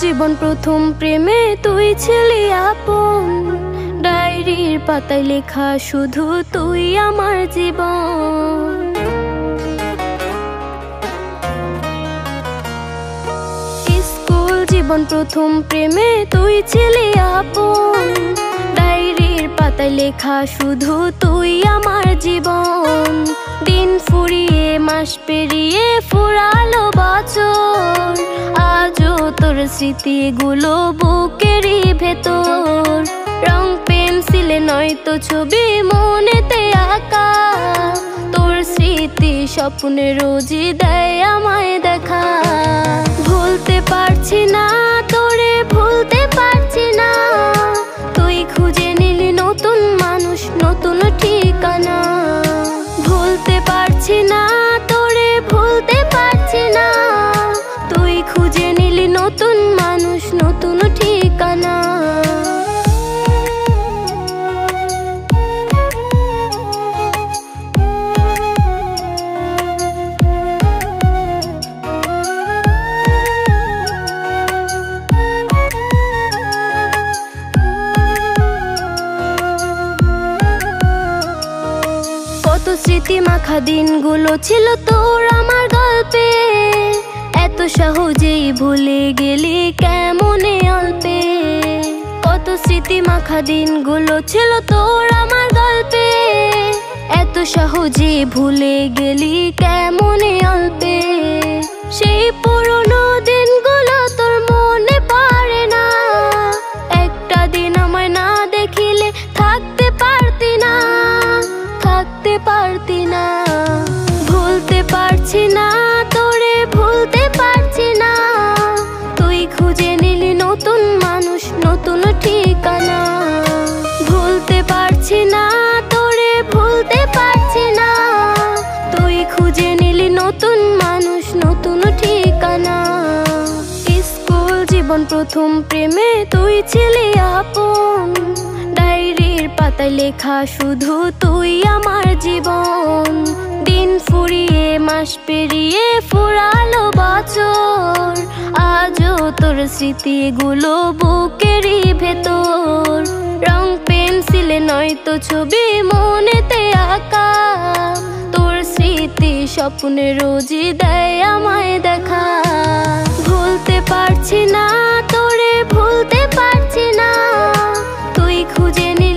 জীবন প্রথম প্রেমে তুই ছিলি আপন, ডায়েরির পাতায় লেখা শুধু তুই আমার জীবন। স্কুল জীবন প্রথম প্রেমে তুই ছিলি আপন, ডায়েরির পাতায় লেখা শুধু তুই আমার জীবন। দিন ফুরিয়ে মাস পেরিয়ে ফুরালো বছর, আজও তোর স্মৃতিগুলো বুকেরই ভেতর। রং পেন্সিলে নয়তো ছবি মনেতে আঁকা, তোর স্মৃতি স্বপ্নে রোজই দেয় আমায় দেখা। ভুলতে পারছি না তোরে, ভুলতে পারছি না, তুই খুঁজে নিলি নতুন মানুষ, নতুন ঠিকানা। ভুলতে পারছি না তোরে, ভুলতে পারছি না, তুই খুঁজে নিলি নতুন মানুষ, নতুন ঠিকানা। কত স্মৃতি মাখা দিনগুলো ছিল তোর আমার গল্পে, এত সহজেই ভুলে গেলি কেমনে অল্পে। কত স্মৃতি মাখা দিনগুলো ছিল তোর আমার গল্পে, এত সহজে ভুলে গেলি কেমনে অল্পে। সেই পুরনো দিনগুলো তোর মনে পড়ে না, একটা দিন আমায় না দেখিলে থাকতে পারতি না, থাকতে পারতি না। ভুলতে পারছি না তোরে, ভুলতে পারছি না, তুই খুঁজে নিলি নতুন মানুষ, নতুন ঠিকানা। ভুলতে পারছি না তোরে, ভুলতে পারছি না, তুই খুঁজে নিলি নতুন মানুষ, নতুন ঠিকানা। স্কুল জীবন প্রথম প্রেমে তুই ছিলি আপন, ডায়েরির পাতায় লেখা শুধু তুই আমার জীবন। দিন ফুরিয়ে মাস পেরিয়ে ফুরালো বছর, আজও তোর স্মৃতিগুলো বুকেরই ভেতর। রং পেন্সিলে নয়তো ছবি মনেতে আঁকা, তোর স্মৃতি স্বপ্নে রোজই দেয় আমায় দেখা। ভুলতে পারছি না তোরে, ভুলতে পারছি না, তুই খুঁজে নি